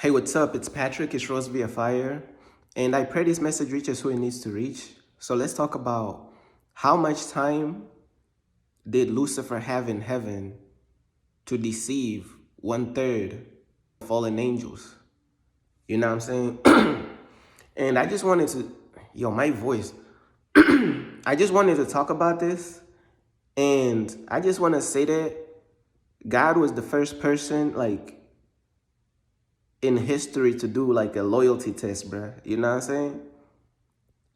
Hey, what's up? It's Patrick. It's Rose via Fire. And I pray this message reaches who it needs to reach. So let's talk about how much time did Lucifer have in heaven to deceive 1/3 fallen angels? You know what I'm saying? And I just wanted to, my voice. I just wanted to talk about this. And I just want to say that God was the first person, in history to do like a loyalty test, bruh. You know what I'm saying?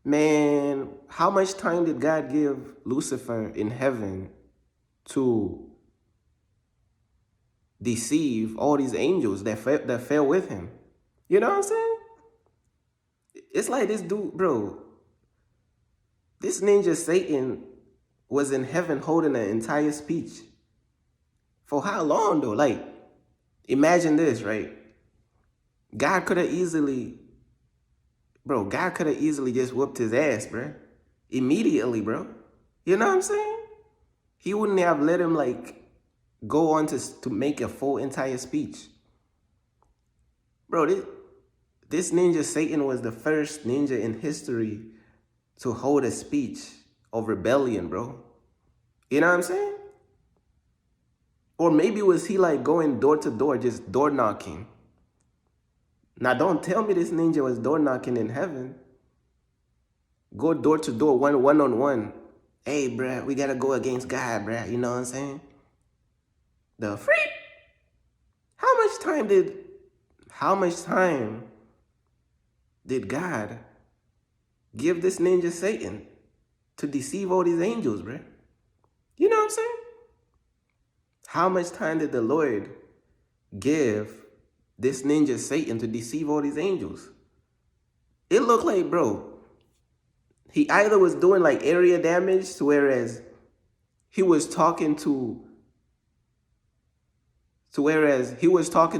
Man, how much time did God give Lucifer in heaven to deceive all these angels that fell with him? You know what I'm saying? It's like this dude, bro. This ninja Satan was in heaven holding an entire speech. For how long though? Like, imagine this, right? God could have easily just whooped his ass, bro. Immediately, bro. You know what I'm saying? He wouldn't have let him go on to make a full entire speech. Bro, this ninja Satan was the first ninja in history to hold a speech of rebellion, bro. You know what I'm saying? Or maybe was he like going door to door, just door knocking? Now don't tell me this ninja was door knocking in heaven. Go door to door, one on one. Hey, bruh, we gotta go against God, bruh. You know what I'm saying? The freak. How much time did God give this ninja Satan to deceive all these angels, bruh? You know what I'm saying? How much time did the Lord give this ninja Satan to deceive all these angels? It looked like, bro, he either was doing like area damage, whereas he was talking to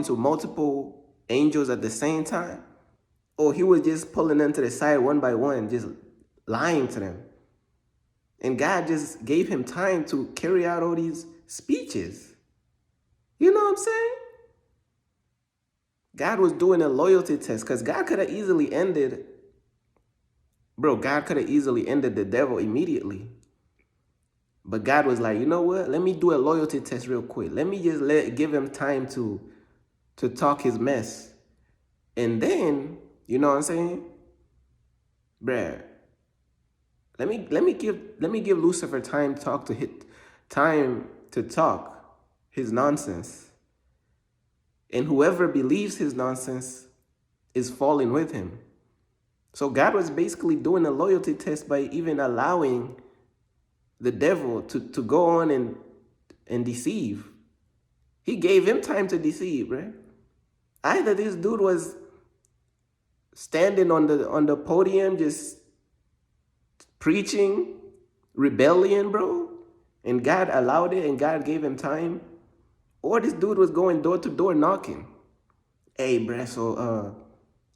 multiple angels at the same time, or he was just pulling them to the side one by one, just lying to them. And God just gave him time to carry out all these speeches. You know what I'm saying? God was doing a loyalty test because God could have easily ended the devil immediately. But God was like, you know what? Let me do a loyalty test real quick. Let me just give him time to talk his mess. And then, you know what I'm saying? Bruh, let me give Lucifer time to talk his nonsense. And whoever believes his nonsense is falling with him. So God was basically doing a loyalty test by even allowing the devil to go on and deceive. He gave him time to deceive, right? Either this dude was standing on the podium just preaching rebellion, bro, and God allowed it and God gave him time, or this dude was going door to door knocking. Hey, bruh, so,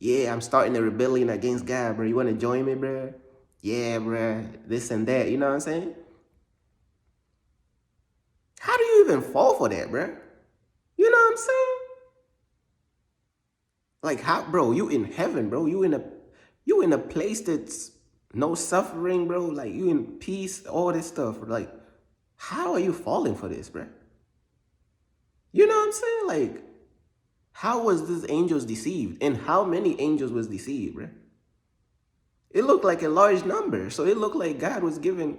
yeah, I'm starting a rebellion against God, bro. You want to join me, bruh? Yeah, bruh, this and that. You know what I'm saying? How do you even fall for that, bruh? You know what I'm saying? Like, how, bro, you in heaven, bro. You in a place that's no suffering, bro. Like, you in peace, all this stuff. Like, how are you falling for this, bruh? You know what I'm saying? Like, how was these angels deceived? And how many angels was deceived, bruh? It looked like a large number. So it looked like God was giving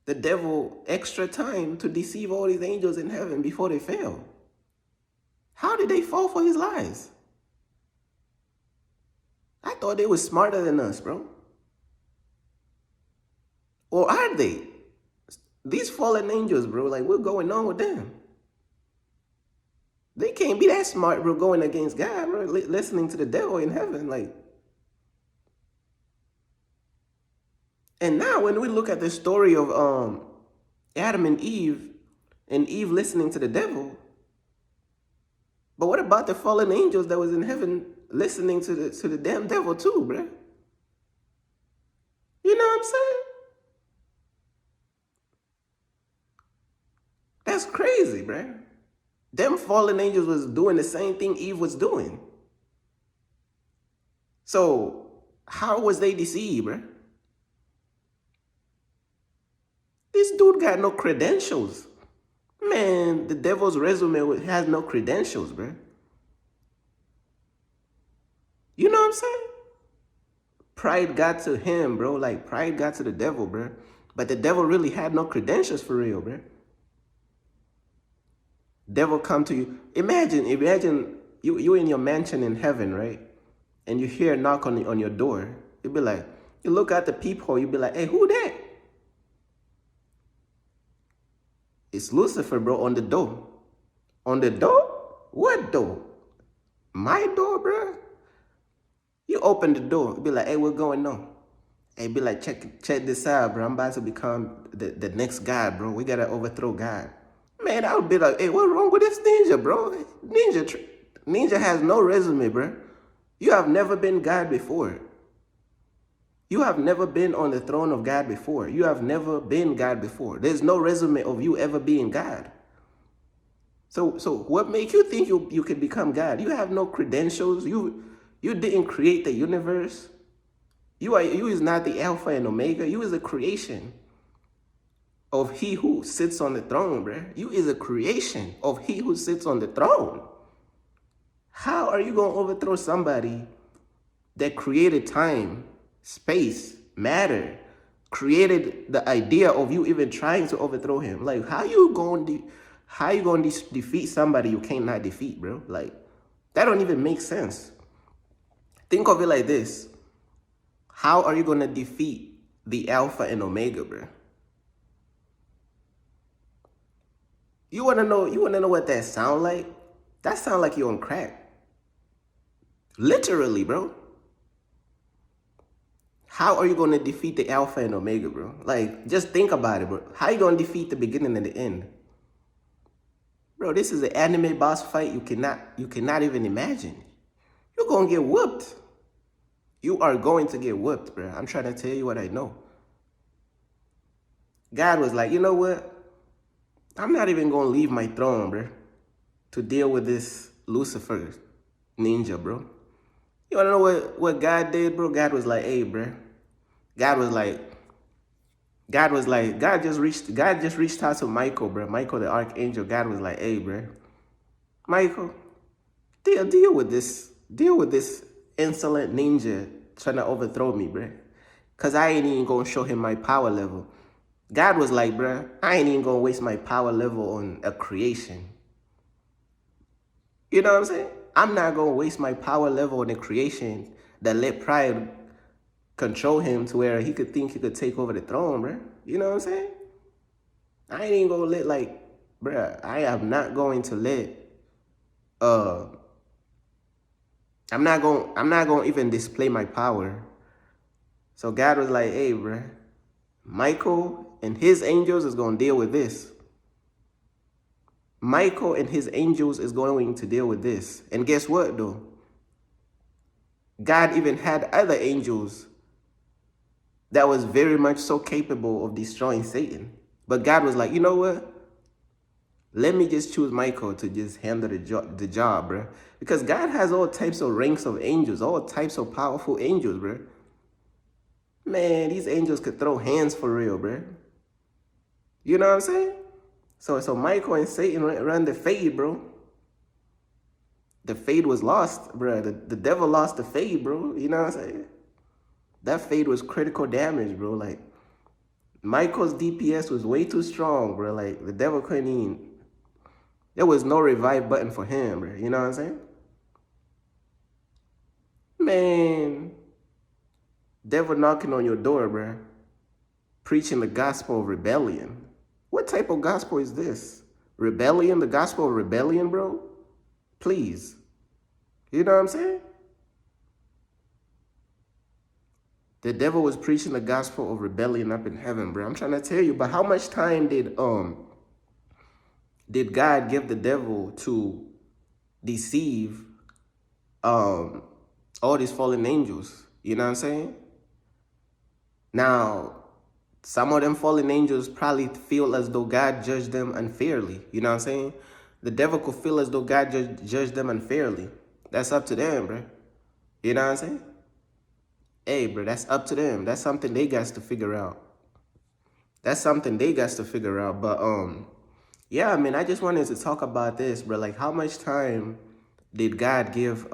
the devil extra time to deceive all these angels in heaven before they fell. How did they fall for his lies? I thought they were smarter than us, bro. Or are they? These fallen angels, bro, like, what's going on with them? They can't be that smart, bro, going against God, bro, listening to the devil in heaven. Like, and now when we look at the story of Adam and Eve listening to the devil, but what about the fallen angels that was in heaven listening to the damn devil too, bro? You know what I'm saying? That's crazy, bro. Them fallen angels was doing the same thing Eve was doing. So how was they deceived, bruh? This dude got no credentials. Man, the devil's resume has no credentials, bruh. You know what I'm saying? Pride got to him, bro. Like, pride got to the devil, bruh. But the devil really had no credentials for real, bruh. Devil come to you. Imagine you in your mansion in heaven, right? And you hear a knock on your door. You'd be like, you look at the peephole, you'd be like, hey, who that? It's Lucifer, bro, on the door. On the door? What door? My door, bro? You open the door, be like, hey, what's going on? Hey, be like, check this out, bro. I'm about to become the next God, bro. We gotta overthrow God. Man, I would be like, hey, what's wrong with this ninja, bro? Ninja has no resume, bro. You have never been God before. You have never been on the throne of God before. You have never been God before. There's no resume of you ever being God. So what makes you think you could become God? You have no credentials. You didn't create the universe. You is not the Alpha and Omega. You is a creation of He who sits on the throne, bruh. You is a creation of He who sits on the throne. How are you going to overthrow somebody that created time, space, matter, created the idea of you even trying to overthrow him? Like, how you going to defeat somebody you cannot defeat, bro? Like, that don't even make sense. Think of it like this. How are you going to defeat the Alpha and Omega, bro? You want to know what that sound like? That sound like you're on crack. Literally, bro. How are you going to defeat the Alpha and Omega, bro? Like, just think about it, bro. How are you going to defeat the beginning and the end? Bro, this is an anime boss fight you cannot even imagine. You're going to get whooped. You are going to get whooped, bro. I'm trying to tell you what I know. God was like, you know what? I'm not even going to leave my throne, bro, to deal with this Lucifer ninja, bro. You want to know what God did, bro? God was like, hey, bro. God just reached out to Michael, bro. Michael, the archangel. God was like, hey, bro. Michael, deal with this insolent ninja trying to overthrow me, bro. Because I ain't even going to show him my power level. God was like, bro, I ain't even going to waste my power level on a creation. You know what I'm saying? I'm not going to waste my power level on a creation that let pride control him to where he could think he could take over the throne, bro. You know what I'm saying? I ain't even going to let, bro, I am not going to let, I'm not going to even display my power. So God was like, hey, bro, Michael and his angels is going to deal with this. Michael and his angels is going to deal with this. And guess what, though? God even had other angels that was very much so capable of destroying Satan. But God was like, you know what? Let me just choose Michael to just handle the job, bro. Because God has all types of ranks of angels, all types of powerful angels, bro. Man, these angels could throw hands for real, bro. You know what I'm saying? So Michael and Satan ran the fade, bro. The fade was lost, bro. The devil lost the fade, bro. You know what I'm saying? That fade was critical damage, bro. Like, Michael's DPS was way too strong, bro. Like, the devil couldn't even... There was no revive button for him, bro. You know what I'm saying? Man, devil knocking on your door, bro. Preaching the gospel of rebellion. What type of gospel is this? Rebellion? The gospel of rebellion, bro? Please. You know what I'm saying? The devil was preaching the gospel of rebellion up in heaven, bro. I'm trying to tell you, but how much time did God give the devil to deceive all these fallen angels? You know what I'm saying? Now, some of them fallen angels probably feel as though God judged them unfairly. You know what I'm saying? The devil could feel as though God judged them unfairly. That's up to them, bro. You know what I'm saying? Hey, bro, that's up to them. That's something they got to figure out. That's something they got to figure out. But yeah, I mean, I just wanted to talk about this, bro. Like, how much time did God give?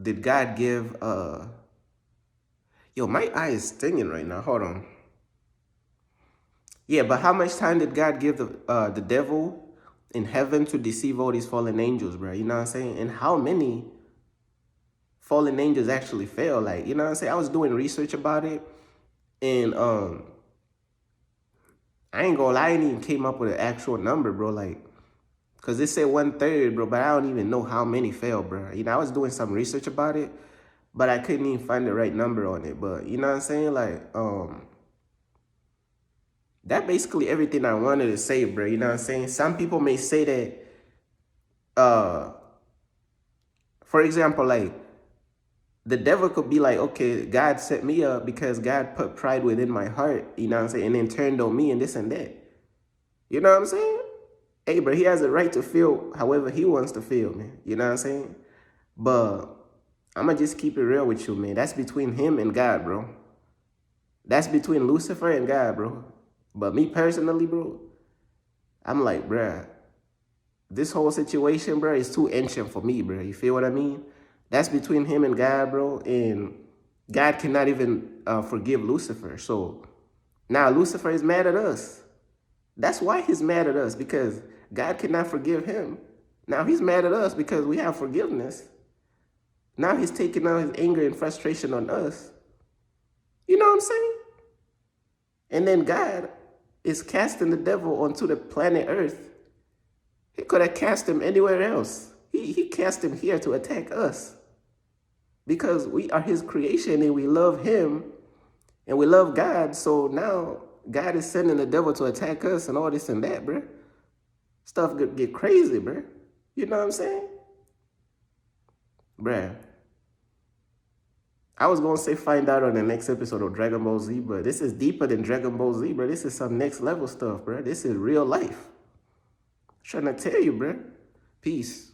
Did God give? Yo, my eye is stinging right now. Hold on. Yeah, but how much time did God give the devil in heaven to deceive all these fallen angels, bro? You know what I'm saying? And how many fallen angels actually fell? Like, you know what I'm saying? I was doing research about it, and I ain't gonna lie, I ain't even came up with an actual number, bro. Like, cause it said 1/3, bro, but I don't even know how many fell, bro. You know, I was doing some research about it, but I couldn't even find the right number on it. But you know what I'm saying? Like, that basically everything I wanted to say, bro. You know what I'm saying? Some people may say that, for example, like the devil could be like, okay, God set me up because God put pride within my heart, you know what I'm saying, and then turned on me and this and that. You know what I'm saying? Hey, bro, he has a right to feel however he wants to feel, man. You know what I'm saying? But I'm going to just keep it real with you, man. That's between him and God, bro. That's between Lucifer and God, bro. But me personally, bro, I'm like, bruh, this whole situation, bro, is too ancient for me, bro. You feel what I mean? That's between him and God, bro. And God cannot even forgive Lucifer. So now Lucifer is mad at us. That's why he's mad at us, because God cannot forgive him. Now he's mad at us because we have forgiveness. Now he's taking out his anger and frustration on us. You know what I'm saying? And then God is casting the devil onto the planet Earth. He could have cast him anywhere else. He cast him here to attack us. Because we are his creation and we love him and we love God. So now God is sending the devil to attack us and all this and that, bro. Stuff get crazy, bro. You know what I'm saying? Bruh. I was going to say find out on the next episode of Dragon Ball Z, but this is deeper than Dragon Ball Z, bro. This is some next level stuff, bro. This is real life. I'm trying to tell you, bro. Peace.